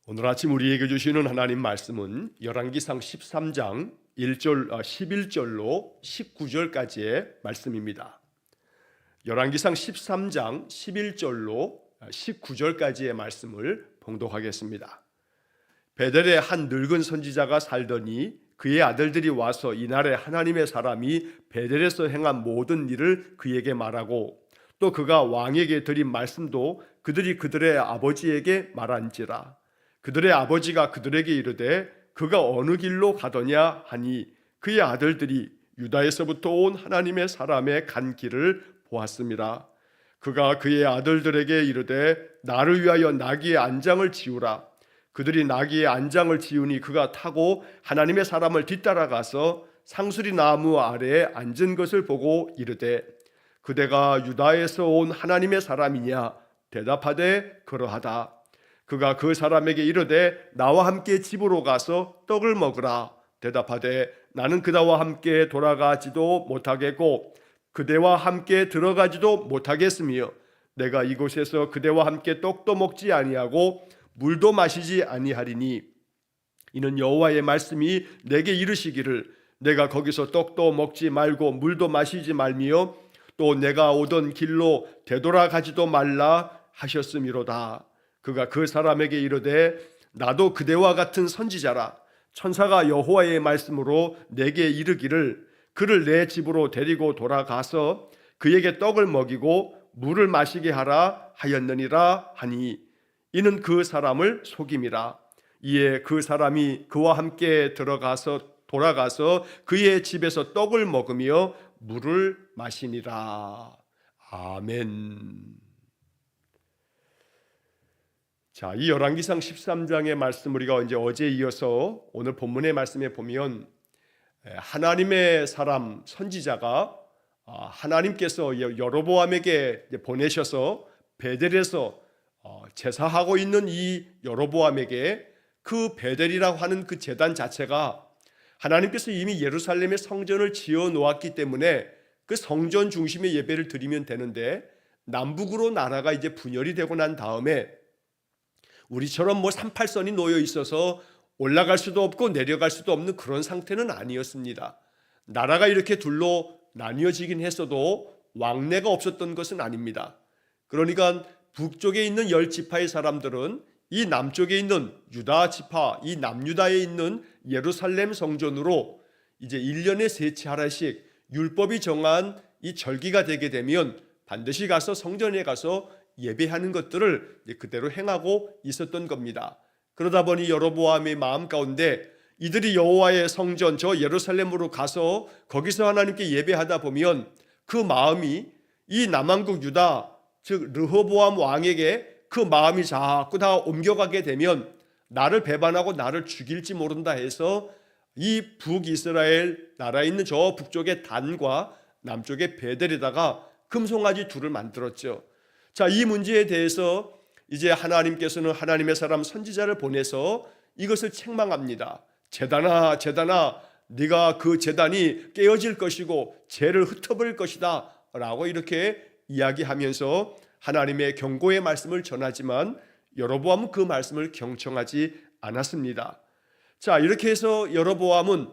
오늘 아침 우리에게 주시는 하나님 말씀은 열왕기상 13장 11절로 19절까지의 말씀입니다. 열왕기상 13장 11절로 19절까지의 말씀을 봉독하겠습니다. 베델에 한 늙은 선지자가 살더니 그의 아들들이 와서 이날에 하나님의 사람이 베델에서 행한 모든 일을 그에게 말하고 또 그가 왕에게 드린 말씀도 그들이 그들의 아버지에게 말한지라. 그들의 아버지가 그들에게 이르되 그가 어느 길로 가더냐 하니 그의 아들들이 유다에서부터 온 하나님의 사람의 간 길을 보았습니다. 그가 그의 아들들에게 이르되 나를 위하여 나귀의 안장을 지우라. 그들이 나귀의 안장을 지우니 그가 타고 하나님의 사람을 뒤따라가서 상수리 나무 아래에 앉은 것을 보고 이르되 그대가 유다에서 온 하나님의 사람이냐? 대답하되 그러하다. 그가 그 사람에게 이르되 나와 함께 집으로 가서 떡을 먹으라. 대답하되 나는 그대와 함께 돌아가지도 못하겠고 그대와 함께 들어가지도 못하겠으며 내가 이곳에서 그대와 함께 떡도 먹지 아니하고 물도 마시지 아니하리니 이는 여호와의 말씀이 내게 이르시기를 내가 거기서 떡도 먹지 말고 물도 마시지 말며 또 내가 오던 길로 되돌아가지도 말라 하셨음이로다. 그가 그 사람에게 이르되 나도 그대와 같은 선지자라. 천사가 여호와의 말씀으로 내게 이르기를 그를 내 집으로 데리고 돌아가서 그에게 떡을 먹이고 물을 마시게 하라 하였느니라 하니 이는 그 사람을 속임이라. 이에 그 사람이 그와 함께 돌아가서 그의 집에서 떡을 먹으며 물을 마시니라. 아멘. 자, 이 열왕기상 13장의 말씀 우리가 이제 어제 이어서 오늘 본문의 말씀에 보면 하나님의 사람 선지자가 하나님께서 여로보암에게 보내셔서 베델에서 제사하고 있는 이 여로보암에게 그 베델이라고 하는 그 제단 자체가 하나님께서 이미 예루살렘의 성전을 지어 놓았기 때문에 그 성전 중심의 예배를 드리면 되는데 남북으로 나라가 이제 분열이 되고 난 다음에 우리처럼 38선이 놓여 있어서 올라갈 수도 없고 내려갈 수도 없는 그런 상태는 아니었습니다. 나라가 이렇게 둘로 나뉘어지긴 했어도 왕래가 없었던 것은 아닙니다. 그러니까 북쪽에 있는 10지파의 사람들은 이 남쪽에 있는 유다 지파, 이 남유다에 있는 예루살렘 성전으로 이제 1년에 3차 하나씩 율법이 정한 이 절기가 되게 되면 반드시 가서 성전에 가서 예배하는 것들을 그대로 행하고 있었던 겁니다. 그러다 보니 여로보암의 마음 가운데 이들이 여호와의 성전 저 예루살렘으로 가서 거기서 하나님께 예배하다 보면 그 마음이 이 남왕국 유다 즉 르호보암 왕에게 그 마음이 자꾸 다 옮겨가게 되면 나를 배반하고 나를 죽일지 모른다 해서 이 북이스라엘 나라에 있는 저 북쪽의 단과 남쪽의 베델에다가 금송아지 둘을 만들었죠. 자, 이 문제에 대해서 이제 하나님께서는 하나님의 사람 선지자를 보내서 이것을 책망합니다. 제단아, 제단아, 네가 그 제단이 깨어질 것이고 죄를 흩어버릴 것이다 라고 이렇게 이야기하면서 하나님의 경고의 말씀을 전하지만 여로보암은 그 말씀을 경청하지 않았습니다. 자, 이렇게 해서 여로보암은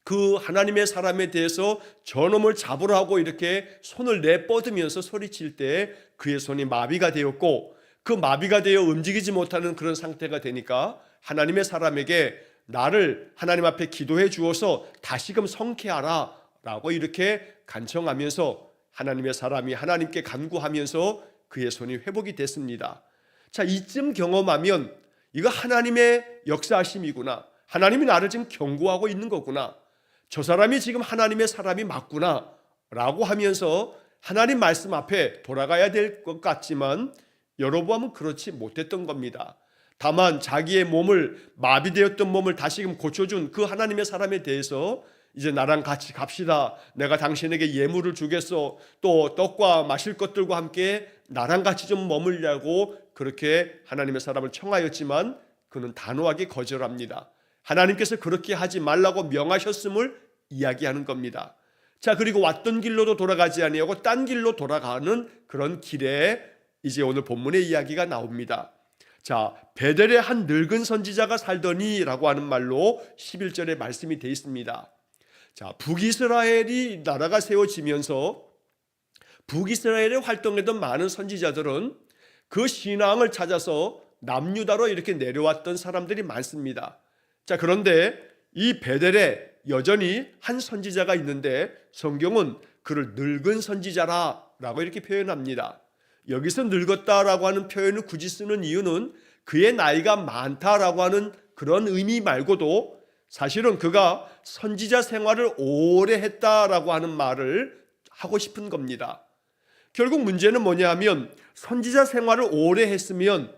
그 하나님의 사람에 대해서 저놈을 잡으러 하고 이렇게 손을 내뻗으면서 소리칠 때 그의 손이 마비가 되었고 그 마비가 되어 움직이지 못하는 그런 상태가 되니까 하나님의 사람에게 나를 하나님 앞에 기도해 주어서 다시금 성케하라 라고 이렇게 간청하면서 하나님의 사람이 하나님께 간구하면서 그의 손이 회복이 됐습니다. 자, 이쯤 경험하면 이거 하나님의 역사하심이구나. 하나님이 나를 지금 경고하고 있는 거구나. 저 사람이 지금 하나님의 사람이 맞구나 라고 하면서 하나님 말씀 앞에 돌아가야 될 것 같지만 여로보암은 그렇지 못했던 겁니다. 다만 자기의 몸을 마비되었던 몸을 다시금 고쳐준 그 하나님의 사람에 대해서 이제 나랑 같이 갑시다. 내가 당신에게 예물을 주겠어. 또 떡과 마실 것들과 함께 나랑 같이 좀 머물려고 그렇게 하나님의 사람을 청하였지만 그는 단호하게 거절합니다. 하나님께서 그렇게 하지 말라고 명하셨음을 이야기하는 겁니다. 자, 그리고 왔던 길로도 돌아가지 아니하고 딴 길로 돌아가는 그런 길에 이제 오늘 본문의 이야기가 나옵니다. 자, 베델에 한 늙은 선지자가 살더니라고 하는 말로 11절에 말씀이 되어 있습니다. 자, 북이스라엘이 나라가 세워지면서 북이스라엘에 활동했던 많은 선지자들은 그 신앙을 찾아서 남유다로 이렇게 내려왔던 사람들이 많습니다. 자, 그런데 이 베델에 여전히 한 선지자가 있는데 성경은 그를 늙은 선지자라고 이렇게 표현합니다. 여기서 늙었다라고 하는 표현을 굳이 쓰는 이유는 그의 나이가 많다라고 하는 그런 의미 말고도 사실은 그가 선지자 생활을 오래 했다라고 하는 말을 하고 싶은 겁니다. 결국 문제는 뭐냐면 선지자 생활을 오래 했으면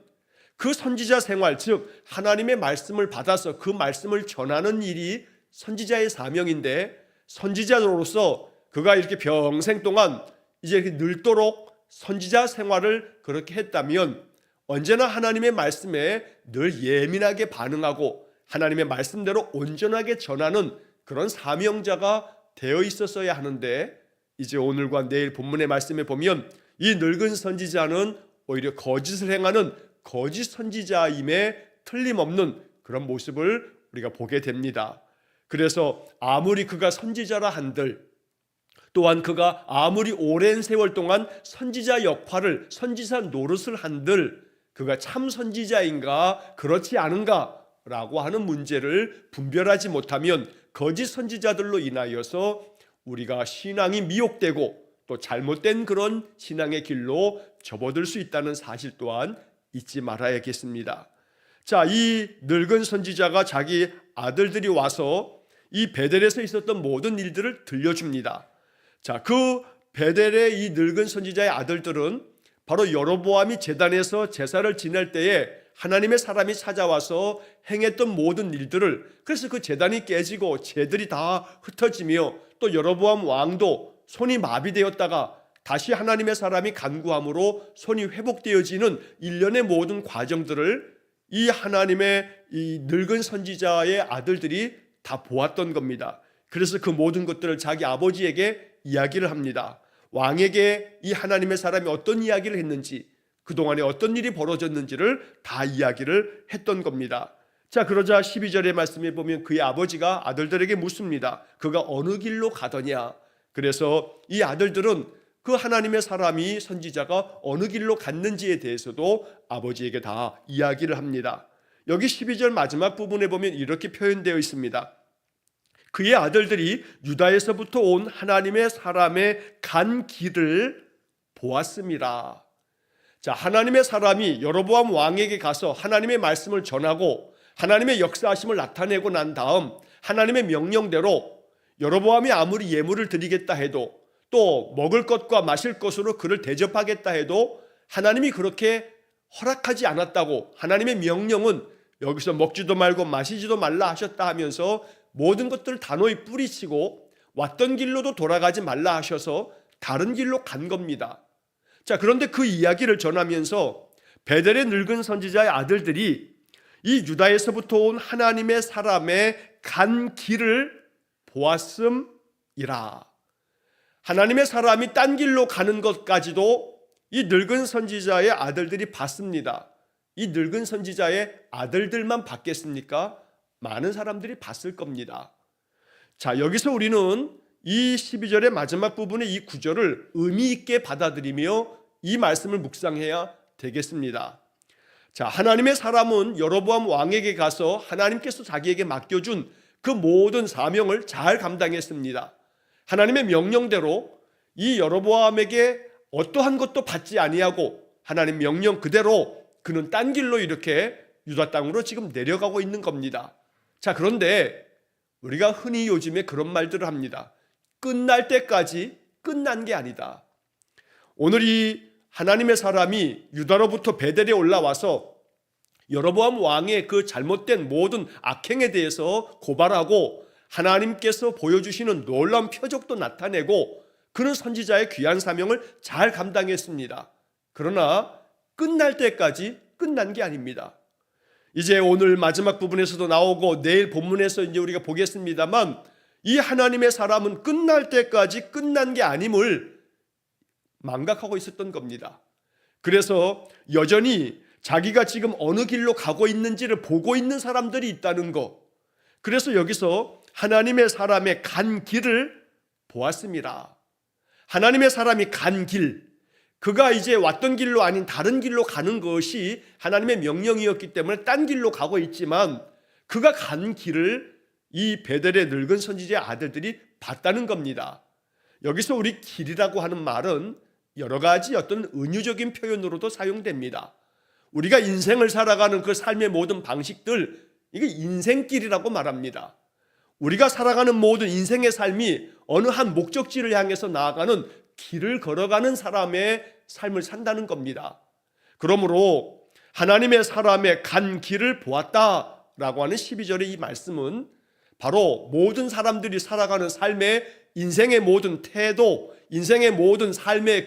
그 선지자 생활, 즉 하나님의 말씀을 받아서 그 말씀을 전하는 일이 선지자의 사명인데, 선지자로서 그가 이렇게 평생 동안 이제 늙도록 선지자 생활을 그렇게 했다면 언제나 하나님의 말씀에 늘 예민하게 반응하고 하나님의 말씀대로 온전하게 전하는 그런 사명자가 되어 있었어야 하는데, 이제 오늘과 내일 본문의 말씀에 보면 이 늙은 선지자는 오히려 거짓을 행하는 거짓 선지자임에 틀림없는 그런 모습을 우리가 보게 됩니다. 그래서 아무리 그가 선지자라 한들, 또한 그가 아무리 오랜 세월 동안 선지자 역할을, 선지자 노릇을 한들 그가 참 선지자인가 그렇지 않은가 라고 하는 문제를 분별하지 못하면 거짓 선지자들로 인하여서 우리가 신앙이 미혹되고 또 잘못된 그런 신앙의 길로 접어들 수 있다는 사실 또한 잊지 말아야겠습니다. 자, 이 늙은 선지자가 자기 아들들이 와서 이 베델에서 있었던 모든 일들을 들려줍니다. 자, 그 베델의 이 늙은 선지자의 아들들은 바로 여로보암이 제단에서 제사를 지낼 때에 하나님의 사람이 찾아와서 행했던 모든 일들을, 그래서 그 제단이 깨지고 제들이 다 흩어지며 또 여로보암 왕도 손이 마비되었다가 다시 하나님의 사람이 간구함으로 손이 회복되어지는 일련의 모든 과정들을 이 하나님의 이 늙은 선지자의 아들들이 다 보았던 겁니다. 그래서 그 모든 것들을 자기 아버지에게 이야기를 합니다. 왕에게 이 하나님의 사람이 어떤 이야기를 했는지, 그동안에 어떤 일이 벌어졌는지를 다 이야기를 했던 겁니다. 자, 그러자 12절의 말씀에 보면 그의 아버지가 아들들에게 묻습니다. 그가 어느 길로 가더냐. 그래서 이 아들들은 그 하나님의 사람이, 선지자가 어느 길로 갔는지에 대해서도 아버지에게 다 이야기를 합니다. 여기 12절 마지막 부분에 보면 이렇게 표현되어 있습니다. 그의 아들들이 유다에서부터 온 하나님의 사람의 간 길을 보았습니다. 자, 하나님의 사람이 여로보암 왕에게 가서 하나님의 말씀을 전하고 하나님의 역사하심을 나타내고 난 다음 하나님의 명령대로 여로보암이 아무리 예물을 드리겠다 해도 또 먹을 것과 마실 것으로 그를 대접하겠다 해도 하나님이 그렇게 허락하지 않았다고, 하나님의 명령은 여기서 먹지도 말고 마시지도 말라 하셨다 하면서 모든 것들을 단호히 뿌리치고 왔던 길로도 돌아가지 말라 하셔서 다른 길로 간 겁니다. 자, 그런데 그 이야기를 전하면서 베델의 늙은 선지자의 아들들이 이 유다에서부터 온 하나님의 사람의 간 길을 보았음이라. 하나님의 사람이 딴 길로 가는 것까지도 이 늙은 선지자의 아들들이 봤습니다. 이 늙은 선지자의 아들들만 봤겠습니까? 많은 사람들이 봤을 겁니다. 자, 여기서 우리는 이 12절의 마지막 부분의 이 구절을 의미 있게 받아들이며 이 말씀을 묵상해야 되겠습니다. 자, 하나님의 사람은 여로보암 왕에게 가서 하나님께서 자기에게 맡겨준 그 모든 사명을 잘 감당했습니다. 하나님의 명령대로 이 여로보암에게 어떠한 것도 받지 아니하고 하나님 명령 그대로 그는 딴 길로 이렇게 유다 땅으로 지금 내려가고 있는 겁니다. 자, 그런데 우리가 흔히 요즘에 그런 말들을 합니다. 끝날 때까지 끝난 게 아니다. 오늘 이 하나님의 사람이 유다로부터 베델에 올라와서 여로보암 왕의 그 잘못된 모든 악행에 대해서 고발하고 하나님께서 보여주시는 놀라운 표적도 나타내고 그는 선지자의 귀한 사명을 잘 감당했습니다. 그러나 끝날 때까지 끝난 게 아닙니다. 이제 오늘 마지막 부분에서도 나오고 내일 본문에서 이제 우리가 보겠습니다만 이 하나님의 사람은 끝날 때까지 끝난 게 아님을 망각하고 있었던 겁니다. 그래서 여전히 자기가 지금 어느 길로 가고 있는지를 보고 있는 사람들이 있다는 것. 그래서 여기서 하나님의 사람의 간 길을 보았습니다. 하나님의 사람이 간 길, 그가 이제 왔던 길로 아닌 다른 길로 가는 것이 하나님의 명령이었기 때문에 딴 길로 가고 있지만 그가 간 길을 이 베델의 늙은 선지자의 아들들이 봤다는 겁니다. 여기서 우리 길이라고 하는 말은 여러 가지 어떤 은유적인 표현으로도 사용됩니다. 우리가 인생을 살아가는 그 삶의 모든 방식들, 이게 인생길이라고 말합니다. 우리가 살아가는 모든 인생의 삶이 어느 한 목적지를 향해서 나아가는 길을 걸어가는 사람의 삶을 산다는 겁니다. 그러므로 하나님의 사람의 간 길을 보았다라고 하는 12절의 이 말씀은 바로 모든 사람들이 살아가는 삶의 인생의 모든 태도, 인생의 모든 삶의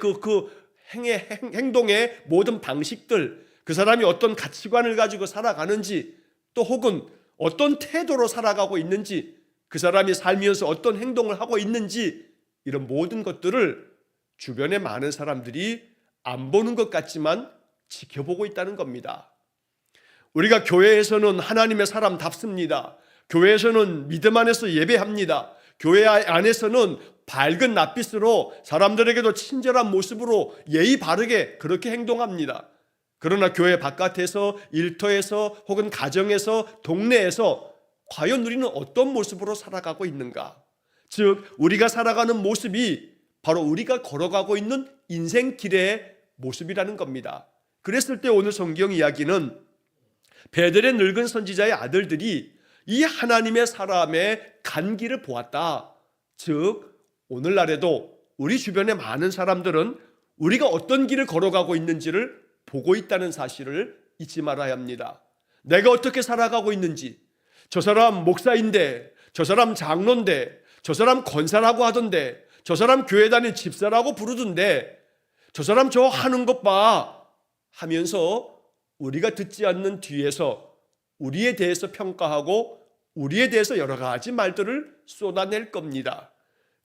행동의 모든 방식들, 그 사람이 어떤 가치관을 가지고 살아가는지, 또 혹은 어떤 태도로 살아가고 있는지, 그 사람이 살면서 어떤 행동을 하고 있는지, 이런 모든 것들을 주변의 많은 사람들이 안 보는 것 같지만 지켜보고 있다는 겁니다. 우리가 교회에서는 하나님의 사람답습니다. 교회에서는 믿음 안에서 예배합니다. 교회 안에서는 밝은 낯빛으로 사람들에게도 친절한 모습으로 예의 바르게 그렇게 행동합니다. 그러나 교회 바깥에서, 일터에서, 혹은 가정에서, 동네에서 과연 우리는 어떤 모습으로 살아가고 있는가? 즉, 우리가 살아가는 모습이 바로 우리가 걸어가고 있는 인생길의 모습이라는 겁니다. 그랬을 때 오늘 성경 이야기는 베델의 늙은 선지자의 아들들이 이 하나님의 사람의 간 길을 보았다. 즉, 오늘날에도 우리 주변의 많은 사람들은 우리가 어떤 길을 걸어가고 있는지를 보고 있다는 사실을 잊지 말아야 합니다. 내가 어떻게 살아가고 있는지, 저 사람 목사인데, 저 사람 장로인데, 저 사람 권사라고 하던데, 저 사람 교회 다니는 집사라고 부르던데, 저 사람 저 하는 것 봐 하면서 우리가 듣지 않는 뒤에서 우리에 대해서 평가하고 우리에 대해서 여러 가지 말들을 쏟아낼 겁니다.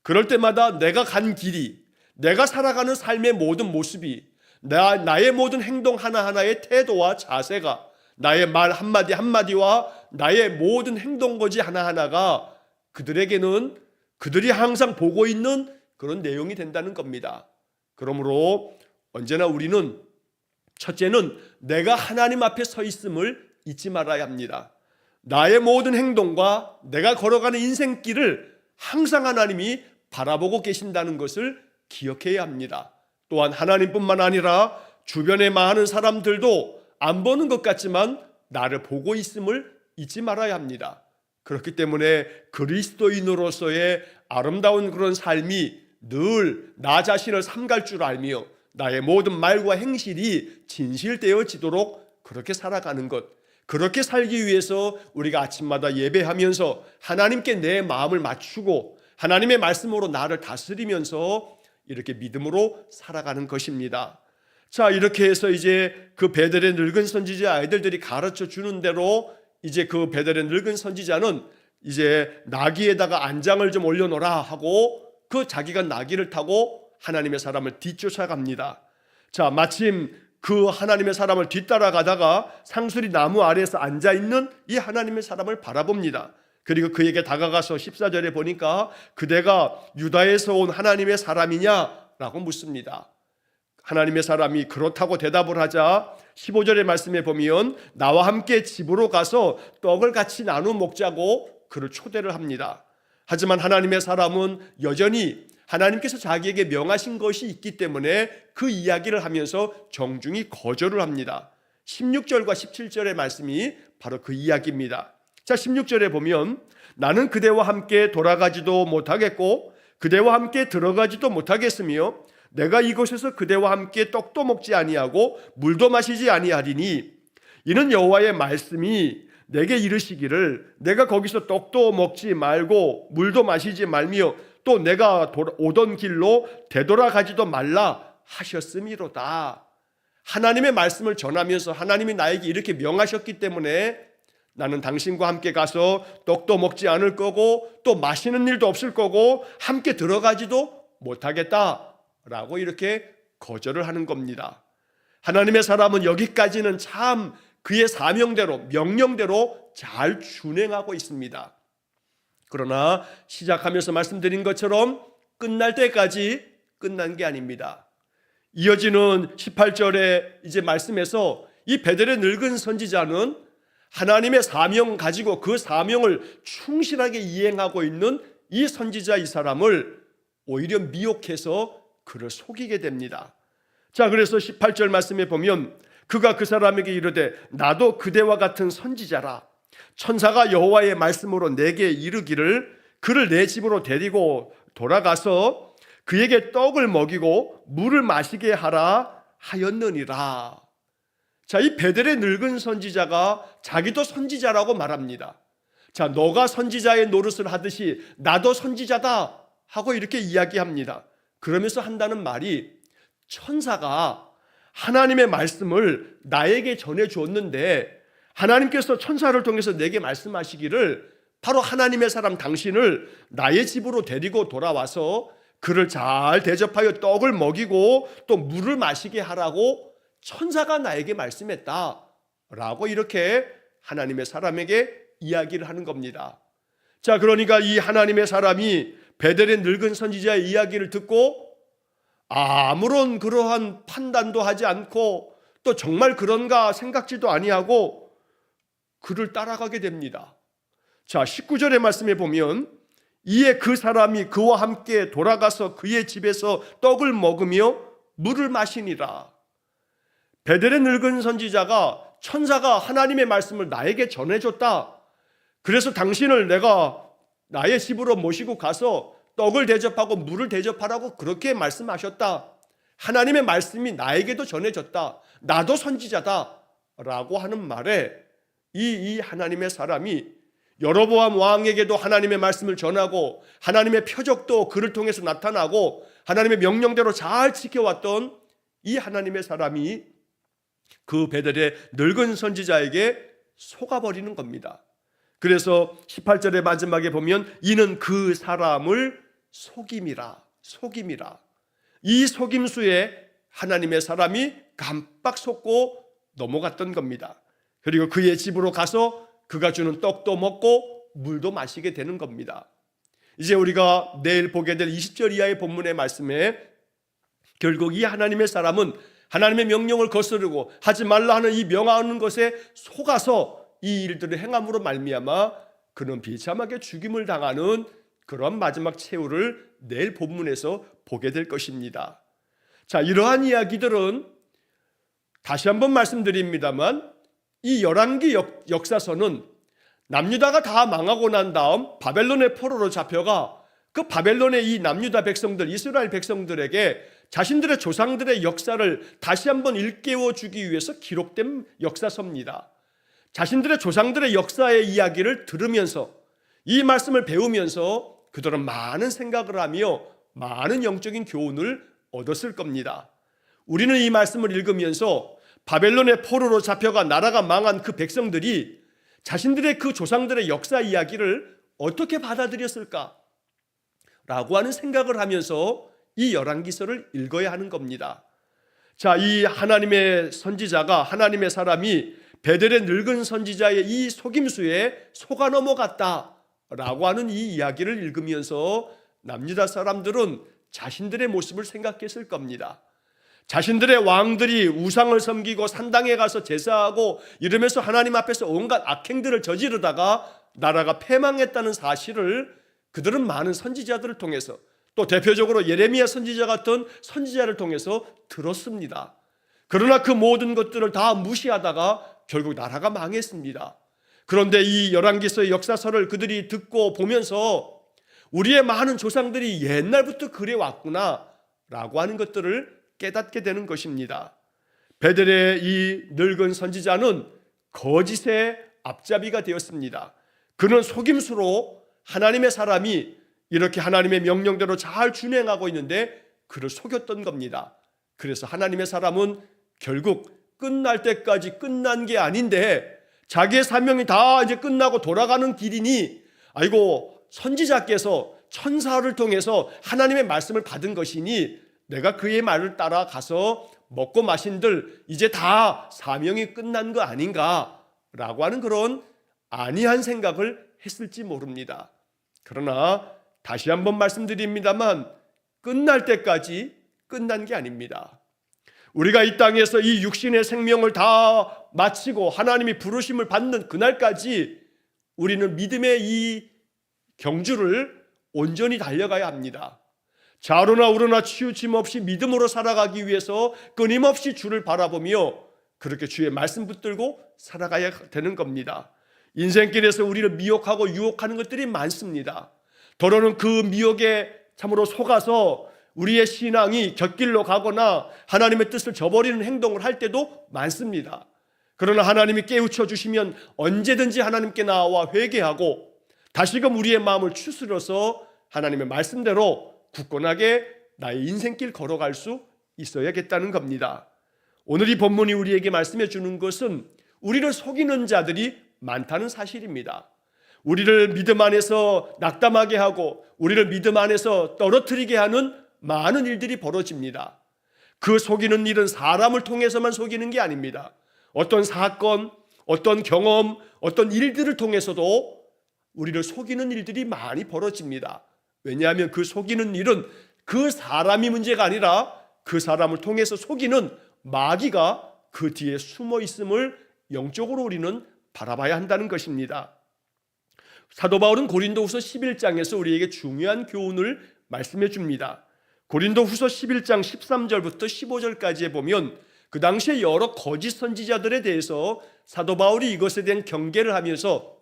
그럴 때마다 내가 간 길이, 내가 살아가는 삶의 모든 모습이, 나의 모든 행동 하나하나의 태도와 자세가, 나의 말 한마디 한마디와 나의 모든 행동거지 하나하나가 그들에게는 그들이 항상 보고 있는 그런 내용이 된다는 겁니다. 그러므로 언제나 우리는 첫째는 내가 하나님 앞에 서 있음을 잊지 말아야 합니다. 나의 모든 행동과 내가 걸어가는 인생길을 항상 하나님이 바라보고 계신다는 것을 기억해야 합니다. 또한 하나님뿐만 아니라 주변에 많은 사람들도 안 보는 것 같지만 나를 보고 있음을 잊지 말아야 합니다. 그렇기 때문에 그리스도인으로서의 아름다운 그런 삶이 늘 나 자신을 삼갈 줄 알며 나의 모든 말과 행실이 진실되어지도록 그렇게 살아가는 것, 그렇게 살기 위해서 우리가 아침마다 예배하면서 하나님께 내 마음을 맞추고 하나님의 말씀으로 나를 다스리면서 이렇게 믿음으로 살아가는 것입니다. 자, 이렇게 해서 이제 그 베델의 늙은 선지자 아이들들이 가르쳐 주는 대로 이제 그 베델의 늙은 선지자는 이제 나귀에다가 안장을 좀 올려놓으라 하고 그 자기가 나귀를 타고 하나님의 사람을 뒤쫓아갑니다. 자, 마침 그 하나님의 사람을 뒤따라가다가 상수리 나무 아래에서 앉아있는 이 하나님의 사람을 바라봅니다. 그리고 그에게 다가가서 14절에 보니까 그대가 유다에서 온 하나님의 사람이냐라고 묻습니다. 하나님의 사람이 그렇다고 대답을 하자 15절의 말씀에 보면 나와 함께 집으로 가서 떡을 같이 나누어 먹자고 그를 초대를 합니다. 하지만 하나님의 사람은 여전히 하나님께서 자기에게 명하신 것이 있기 때문에 그 이야기를 하면서 정중히 거절을 합니다. 16절과 17절의 말씀이 바로 그 이야기입니다. 자, 16절에 보면 나는 그대와 함께 돌아가지도 못하겠고 그대와 함께 들어가지도 못하겠으며 내가 이곳에서 그대와 함께 떡도 먹지 아니하고 물도 마시지 아니하리니 이는 여호와의 말씀이 내게 이르시기를 내가 거기서 떡도 먹지 말고 물도 마시지 말며 또 내가 오던 길로 되돌아가지도 말라 하셨음이로다. 하나님의 말씀을 전하면서 하나님이 나에게 이렇게 명하셨기 때문에 나는 당신과 함께 가서 떡도 먹지 않을 거고 또 마시는 일도 없을 거고 함께 들어가지도 못하겠다라고 이렇게 거절을 하는 겁니다. 하나님의 사람은 여기까지는 참 그의 사명대로, 명령대로 잘 준행하고 있습니다. 그러나 시작하면서 말씀드린 것처럼 끝날 때까지 끝난 게 아닙니다. 이어지는 18절에 이제 말씀에서 이 베델의 늙은 선지자는 하나님의 사명 가지고 그 사명을 충실하게 이행하고 있는 이 선지자 이 사람을 오히려 미혹해서 그를 속이게 됩니다. 자, 그래서 18절 말씀에 보면 그가 그 사람에게 이르되 나도 그대와 같은 선지자라. 천사가 여호와의 말씀으로 내게 이르기를 그를 내 집으로 데리고 돌아가서 그에게 떡을 먹이고 물을 마시게 하라 하였느니라. 자, 이 베델의 늙은 선지자가 자기도 선지자라고 말합니다. 자, 너가 선지자의 노릇을 하듯이 나도 선지자다 하고 이렇게 이야기합니다. 그러면서 한다는 말이 천사가 하나님의 말씀을 나에게 전해 주었는데 하나님께서 천사를 통해서 내게 말씀하시기를 바로 하나님의 사람 당신을 나의 집으로 데리고 돌아와서 그를 잘 대접하여 떡을 먹이고 또 물을 마시게 하라고 천사가 나에게 말씀했다 라고 이렇게 하나님의 사람에게 이야기를 하는 겁니다. 자, 그러니까 이 하나님의 사람이 베델의 늙은 선지자의 이야기를 듣고 아무런 그러한 판단도 하지 않고 또 정말 그런가 생각지도 아니하고 그를 따라가게 됩니다. 자, 19절의 말씀에 보면 이에 그 사람이 그와 함께 돌아가서 그의 집에서 떡을 먹으며 물을 마시니라. 베델의 늙은 선지자가 천사가 하나님의 말씀을 나에게 전해줬다. 그래서 당신을 내가 나의 집으로 모시고 가서 떡을 대접하고 물을 대접하라고 그렇게 말씀하셨다. 하나님의 말씀이 나에게도 전해졌다. 나도 선지자다 라고 하는 말에 이 하나님의 사람이 여로보암 왕에게도 하나님의 말씀을 전하고 하나님의 표적도 그를 통해서 나타나고 하나님의 명령대로 잘 지켜왔던 이 하나님의 사람이 그 베델의 늙은 선지자에게 속아버리는 겁니다. 그래서 18절의 마지막에 보면 이는 그 사람을 속임이라. 이 속임수에 하나님의 사람이 깜빡 속고 넘어갔던 겁니다. 그리고 그의 집으로 가서 그가 주는 떡도 먹고 물도 마시게 되는 겁니다. 이제 우리가 내일 보게 될 20절 이하의 본문의 말씀에 결국 이 하나님의 사람은 하나님의 명령을 거스르고 하지 말라 하는 이 명하는 것에 속아서 이 일들을 행함으로 말미암아 그는 비참하게 죽임을 당하는 그런 마지막 최후를 내일 본문에서 보게 될 것입니다. 자, 이러한 이야기들은 다시 한번 말씀드립니다만 이 열왕기 역사서는 남유다가 다 망하고 난 다음 바벨론의 포로로 잡혀가 그 바벨론의 이 남유다 백성들, 이스라엘 백성들에게 자신들의 조상들의 역사를 다시 한번 일깨워 주기 위해서 기록된 역사서입니다. 자신들의 조상들의 역사의 이야기를 들으면서 이 말씀을 배우면서 그들은 많은 생각을 하며 많은 영적인 교훈을 얻었을 겁니다. 우리는 이 말씀을 읽으면서 바벨론의 포로로 잡혀가 나라가 망한 그 백성들이 자신들의 그 조상들의 역사 이야기를 어떻게 받아들였을까? 라고 하는 생각을 하면서 이 열왕기서를 읽어야 하는 겁니다. 자, 이 하나님의 선지자가, 하나님의 사람이 베델의 늙은 선지자의 이 속임수에 속아 넘어갔다라고 하는 이 이야기를 읽으면서 남유다 사람들은 자신들의 모습을 생각했을 겁니다. 자신들의 왕들이 우상을 섬기고 산당에 가서 제사하고 이러면서 하나님 앞에서 온갖 악행들을 저지르다가 나라가 패망했다는 사실을 그들은 많은 선지자들을 통해서 또 대표적으로 예레미야 선지자 같은 선지자를 통해서 들었습니다. 그러나 그 모든 것들을 다 무시하다가 결국 나라가 망했습니다. 그런데 이 열왕기서의 역사서를 그들이 듣고 보면서 우리의 많은 조상들이 옛날부터 그래왔구나 라고 하는 것들을 깨닫게 되는 것입니다. 베델의 이 늙은 선지자는 거짓의 앞잡이가 되었습니다. 그는 속임수로 하나님의 사람이 이렇게 하나님의 명령대로 잘 준행하고 있는데 그를 속였던 겁니다. 그래서 하나님의 사람은 결국 끝날 때까지 끝난 게 아닌데 자기의 사명이 다 이제 끝나고 돌아가는 길이니 아이고 선지자께서 천사를 통해서 하나님의 말씀을 받은 것이니 내가 그의 말을 따라가서 먹고 마신들 이제 다 사명이 끝난 거 아닌가라고 하는 그런 안이한 생각을 했을지 모릅니다. 그러나 다시 한번 말씀드립니다만 끝날 때까지 끝난 게 아닙니다. 우리가 이 땅에서 이 육신의 생명을 다 마치고 하나님이 부르심을 받는 그날까지 우리는 믿음의 이 경주를 온전히 달려가야 합니다. 좌로나 우로나 치우침 없이 믿음으로 살아가기 위해서 끊임없이 주를 바라보며 그렇게 주의 말씀 붙들고 살아가야 되는 겁니다. 인생길에서 우리를 미혹하고 유혹하는 것들이 많습니다. 더러는 그 미혹에 참으로 속아서 우리의 신앙이 곁길로 가거나 하나님의 뜻을 저버리는 행동을 할 때도 많습니다. 그러나 하나님이 깨우쳐 주시면 언제든지 하나님께 나와 회개하고 다시금 우리의 마음을 추스려서 하나님의 말씀대로 굳건하게 나의 인생길 걸어갈 수 있어야겠다는 겁니다. 오늘 이 본문이 우리에게 말씀해 주는 것은 우리를 속이는 자들이 많다는 사실입니다. 우리를 믿음 안에서 낙담하게 하고 우리를 믿음 안에서 떨어뜨리게 하는 많은 일들이 벌어집니다. 그 속이는 일은 사람을 통해서만 속이는 게 아닙니다. 어떤 사건, 어떤 경험, 어떤 일들을 통해서도 우리를 속이는 일들이 많이 벌어집니다. 왜냐하면 그 속이는 일은 그 사람이 문제가 아니라 그 사람을 통해서 속이는 마귀가 그 뒤에 숨어 있음을 영적으로 우리는 바라봐야 한다는 것입니다. 사도 바울은 고린도후서 11장에서 우리에게 중요한 교훈을 말씀해 줍니다. 고린도후서 11장 13절부터 15절까지에 보면 그 당시에 여러 거짓 선지자들에 대해서 사도 바울이 이것에 대한 경계를 하면서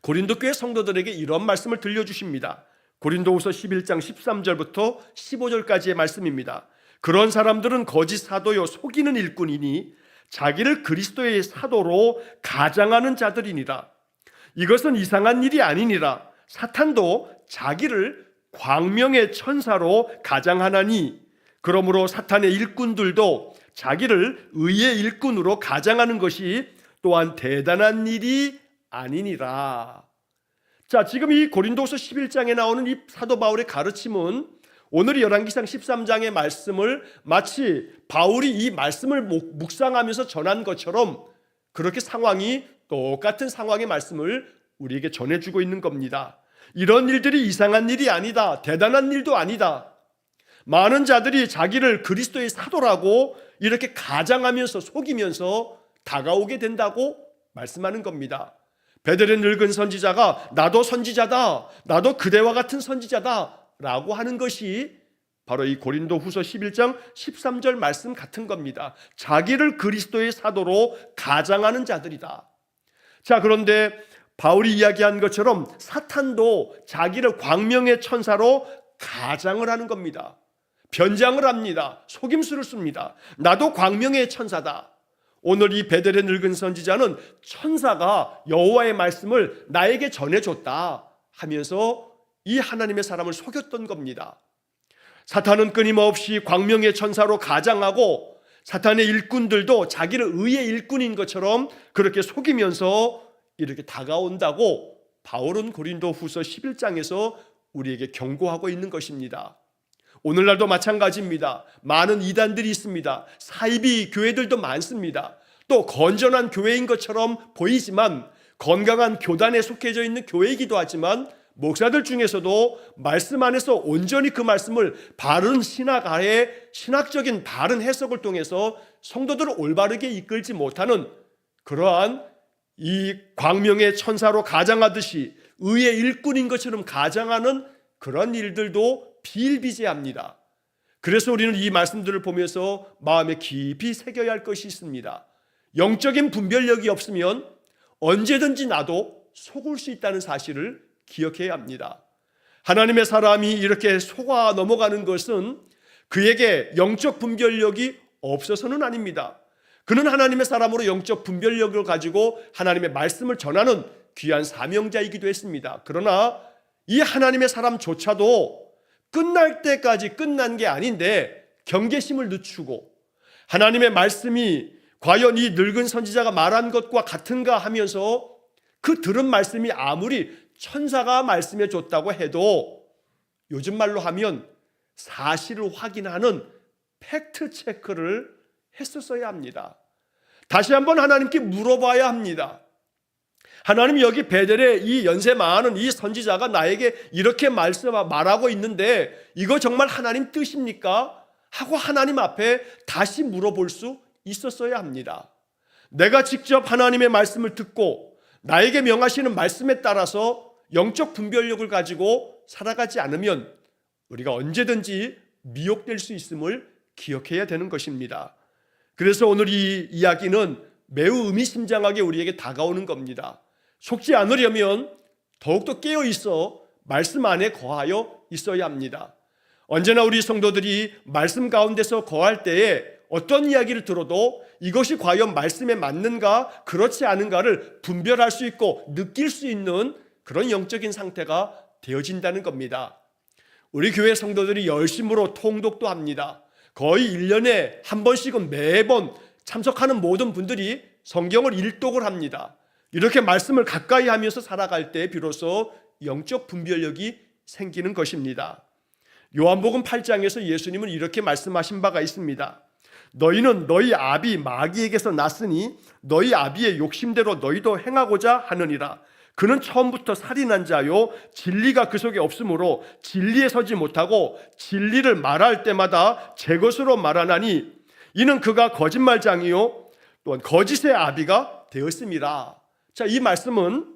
고린도 교회 성도들에게 이런 말씀을 들려주십니다. 고린도후서 11장 13절부터 15절까지의 말씀입니다. 그런 사람들은 거짓 사도요 속이는 일꾼이니 자기를 그리스도의 사도로 가장하는 자들이니라. 이것은 이상한 일이 아니니라. 사탄도 자기를 광명의 천사로 가장하나니 그러므로 사탄의 일꾼들도 자기를 의의 일꾼으로 가장하는 것이 또한 대단한 일이 아니니라. 자, 지금 이 고린도서 11장에 나오는 이 사도 바울의 가르침은 오늘 열왕기상 13장의 말씀을 마치 바울이 이 말씀을 묵상하면서 전한 것처럼 그렇게 상황이 똑같은 상황의 말씀을 우리에게 전해주고 있는 겁니다. 이런 일들이 이상한 일이 아니다. 대단한 일도 아니다. 많은 자들이 자기를 그리스도의 사도라고 이렇게 가장하면서 속이면서 다가오게 된다고 말씀하는 겁니다. 베델의 늙은 선지자가 나도 선지자다, 나도 그대와 같은 선지자다 라고 하는 것이 바로 이 고린도후서 11장 13절 말씀 같은 겁니다. 자기를 그리스도의 사도로 가장하는 자들이다. 자, 그런데 바울이 이야기한 것처럼 사탄도 자기를 광명의 천사로 가장을 하는 겁니다. 변장을 합니다. 속임수를 씁니다. 나도 광명의 천사다. 오늘 이 베델의 늙은 선지자는 천사가 여호와의 말씀을 나에게 전해줬다 하면서 이 하나님의 사람을 속였던 겁니다. 사탄은 끊임없이 광명의 천사로 가장하고 사탄의 일꾼들도 자기를 의의 일꾼인 것처럼 그렇게 속이면서 이렇게 다가온다고 바울은 고린도후서 11장에서 우리에게 경고하고 있는 것입니다. 오늘날도 마찬가지입니다. 많은 이단들이 있습니다. 사이비 교회들도 많습니다. 또 건전한 교회인 것처럼 보이지만 건강한 교단에 속해져 있는 교회이기도 하지만 목사들 중에서도 말씀 안에서 온전히 그 말씀을 바른 신학 아래 신학적인 바른 해석을 통해서 성도들을 올바르게 이끌지 못하는 그러한 이 광명의 천사로 가장하듯이 의의 일꾼인 것처럼 가장하는 그런 일들도 비일비재합니다. 그래서 우리는 이 말씀들을 보면서 마음에 깊이 새겨야 할 것이 있습니다. 영적인 분별력이 없으면 언제든지 나도 속을 수 있다는 사실을 기억해야 합니다. 하나님의 사람이 이렇게 속아 넘어가는 것은 그에게 영적 분별력이 없어서는 아닙니다. 그는 하나님의 사람으로 영적 분별력을 가지고 하나님의 말씀을 전하는 귀한 사명자이기도 했습니다. 그러나 이 하나님의 사람조차도 끝날 때까지 끝난 게 아닌데 경계심을 늦추고 하나님의 말씀이 과연 이 늙은 선지자가 말한 것과 같은가 하면서 그 들은 말씀이 아무리 천사가 말씀해 줬다고 해도 요즘 말로 하면 사실을 확인하는 팩트 체크를 했었어야 합니다. 다시 한번 하나님께 물어봐야 합니다. 하나님, 여기 베델에 이 연세 많은 이 선지자가 나에게 이렇게 말하고 있는데 이거 정말 하나님 뜻입니까? 하고 하나님 앞에 다시 물어볼 수 있었어야 합니다. 내가 직접 하나님의 말씀을 듣고 나에게 명하시는 말씀에 따라서 영적 분별력을 가지고 살아가지 않으면 우리가 언제든지 미혹될 수 있음을 기억해야 되는 것입니다. 그래서 오늘 이 이야기는 매우 의미심장하게 우리에게 다가오는 겁니다. 속지 않으려면 더욱더 깨어 있어 말씀 안에 거하여 있어야 합니다. 언제나 우리 성도들이 말씀 가운데서 거할 때에 어떤 이야기를 들어도 이것이 과연 말씀에 맞는가 그렇지 않은가를 분별할 수 있고 느낄 수 있는 그런 영적인 상태가 되어진다는 겁니다. 우리 교회 성도들이 열심으로 통독도 합니다. 거의 1년에 한 번씩은 매번 참석하는 모든 분들이 성경을 일독을 합니다. 이렇게 말씀을 가까이 하면서 살아갈 때 비로소 영적 분별력이 생기는 것입니다. 요한복음 8장에서 예수님은 이렇게 말씀하신 바가 있습니다. 너희는 너희 아비 마귀에게서 났으니 너희 아비의 욕심대로 너희도 행하고자 하느니라. 그는 처음부터 살인한 자요 진리가 그 속에 없으므로 진리에 서지 못하고 진리를 말할 때마다 제 것으로 말하나니 이는 그가 거짓말장이요 또한 거짓의 아비가 되었음이라. 자, 이 말씀은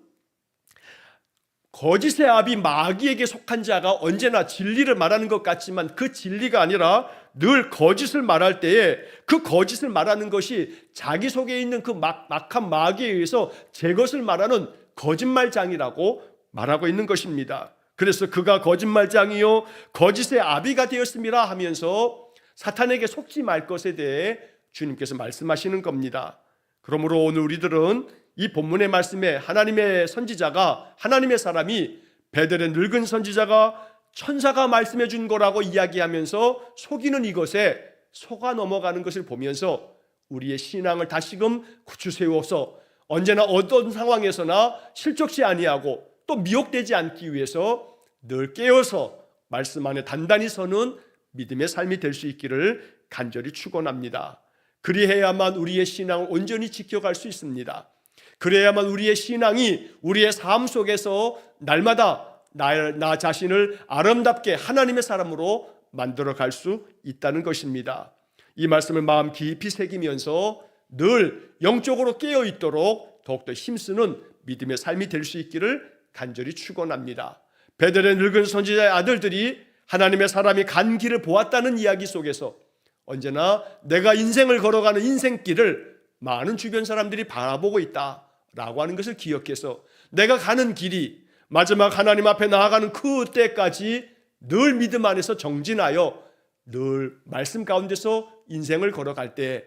거짓의 아비 마귀에게 속한 자가 언제나 진리를 말하는 것 같지만 그 진리가 아니라 늘 거짓을 말할 때에 그 거짓을 말하는 것이 자기 속에 있는 그 막한 마귀에 의해서 제 것을 말하는 거짓말장이라고 말하고 있는 것입니다. 그래서 그가 거짓말장이요 거짓의 아비가 되었음이라 하면서 사탄에게 속지 말 것에 대해 주님께서 말씀하시는 겁니다. 그러므로 오늘 우리들은 이 본문의 말씀에 하나님의 선지자가, 하나님의 사람이 베델의 늙은 선지자가 천사가 말씀해 준 거라고 이야기하면서 속이는 이것에 속아 넘어가는 것을 보면서 우리의 신앙을 다시금 굳추세워서 언제나 어떤 상황에서나 실족치 아니하고 또 미혹되지 않기 위해서 늘 깨어서 말씀 안에 단단히 서는 믿음의 삶이 될 수 있기를 간절히 축원합니다. 그리해야만 우리의 신앙을 온전히 지켜갈 수 있습니다. 그래야만 우리의 신앙이 우리의 삶 속에서 날마다 나 자신을 아름답게 하나님의 사람으로 만들어갈 수 있다는 것입니다. 이 말씀을 마음 깊이 새기면서 늘 영적으로 깨어 있도록 더욱더 힘쓰는 믿음의 삶이 될 수 있기를 간절히 축원합니다. 베델의 늙은 선지자의 아들들이 하나님의 사람이 간 길을 보았다는 이야기 속에서 언제나 내가 인생을 걸어가는 인생길을 많은 주변 사람들이 바라보고 있다라고 하는 것을 기억해서 내가 가는 길이 마지막 하나님 앞에 나아가는 그 때까지 늘 믿음 안에서 정진하여 늘 말씀 가운데서 인생을 걸어갈 때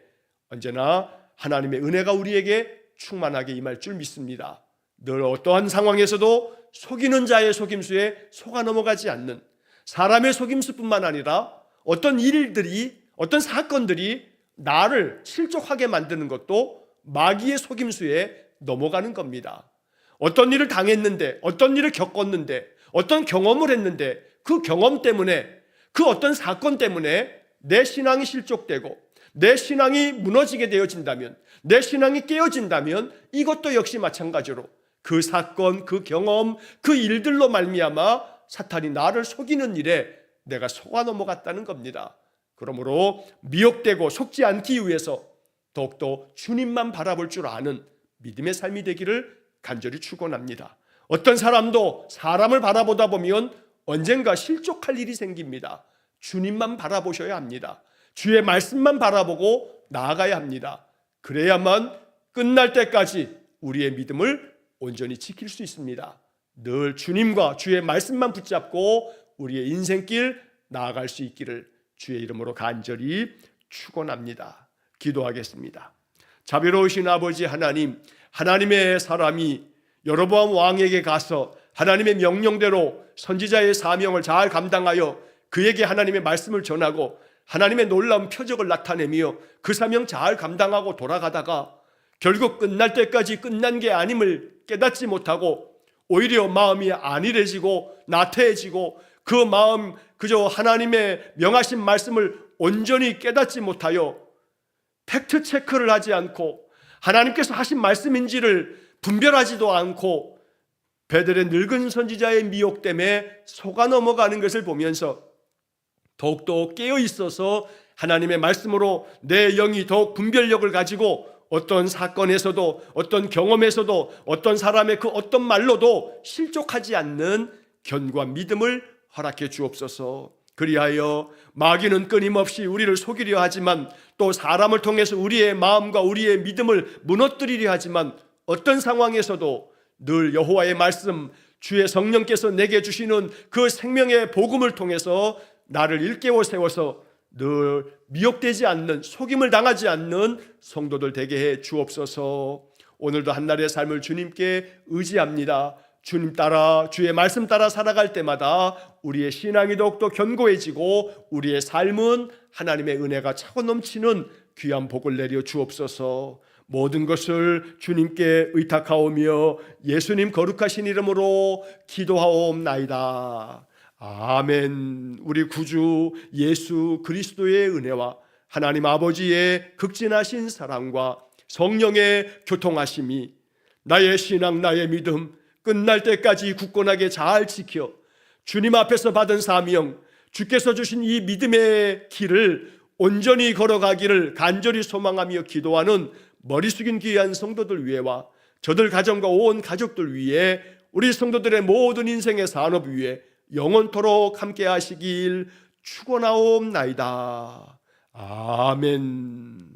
언제나 하나님의 은혜가 우리에게 충만하게 임할 줄 믿습니다. 늘 어떠한 상황에서도 속이는 자의 속임수에 속아 넘어가지 않는, 사람의 속임수뿐만 아니라 어떤 일들이, 어떤 사건들이 나를 실족하게 만드는 것도 마귀의 속임수에 넘어가는 겁니다. 어떤 일을 당했는데, 어떤 일을 겪었는데, 어떤 경험을 했는데 그 경험 때문에, 그 어떤 사건 때문에 내 신앙이 실족되고 내 신앙이 무너지게 되어진다면, 내 신앙이 깨어진다면 이것도 역시 마찬가지로 그 사건, 그 경험, 그 일들로 말미암아 사탄이 나를 속이는 일에 내가 속아 넘어갔다는 겁니다. 그러므로 미혹되고 속지 않기 위해서 더욱더 주님만 바라볼 줄 아는 믿음의 삶이 되기를 간절히 축원합니다. 어떤 사람도 사람을 바라보다 보면 언젠가 실족할 일이 생깁니다. 주님만 바라보셔야 합니다. 주의 말씀만 바라보고 나아가야 합니다. 그래야만 끝날 때까지 우리의 믿음을 온전히 지킬 수 있습니다. 늘 주님과 주의 말씀만 붙잡고 우리의 인생길 나아갈 수 있기를 주의 이름으로 간절히 축원합니다. 기도하겠습니다. 자비로우신 아버지 하나님, 하나님의 사람이 여로보암 왕에게 가서 하나님의 명령대로 선지자의 사명을 잘 감당하여 그에게 하나님의 말씀을 전하고 하나님의 놀라운 표적을 나타내며 그 사명 잘 감당하고 돌아가다가 결국 끝날 때까지 끝난 게 아님을 깨닫지 못하고 오히려 마음이 안일해지고 나태해지고 그 마음 그저 하나님의 명하신 말씀을 온전히 깨닫지 못하여 팩트 체크를 하지 않고 하나님께서 하신 말씀인지를 분별하지도 않고 베델의 늙은 선지자의 미혹 때문에 속아 넘어가는 것을 보면서 더욱더 깨어 있어서 하나님의 말씀으로 내 영이 더욱 분별력을 가지고 어떤 사건에서도 어떤 경험에서도 어떤 사람의 그 어떤 말로도 실족하지 않는 견고한 믿음을 허락해 주옵소서. 그리하여 마귀는 끊임없이 우리를 속이려 하지만 또 사람을 통해서 우리의 마음과 우리의 믿음을 무너뜨리려 하지만 어떤 상황에서도 늘 여호와의 말씀, 주의 성령께서 내게 주시는 그 생명의 복음을 통해서 나를 일깨워 세워서 늘 미혹되지 않는, 속임을 당하지 않는 성도들 되게 해 주옵소서. 오늘도 한날의 삶을 주님께 의지합니다. 주님 따라, 주의 말씀 따라 살아갈 때마다 우리의 신앙이 더욱더 견고해지고 우리의 삶은 하나님의 은혜가 차고 넘치는 귀한 복을 내려 주옵소서. 모든 것을 주님께 의탁하오며 예수님 거룩하신 이름으로 기도하옵나이다. 아멘. 우리 구주 예수 그리스도의 은혜와 하나님 아버지의 극진하신 사랑과 성령의 교통하심이 나의 신앙, 나의 믿음 끝날 때까지 굳건하게 잘 지켜 주님 앞에서 받은 사명, 주께서 주신 이 믿음의 길을 온전히 걸어가기를 간절히 소망하며 기도하는 머리 숙인 귀한 성도들 위에와 저들 가정과 온 가족들 위에 우리 성도들의 모든 인생의 산업 위에 영원토록 함께 하시길 축원하옵나이다. 아멘.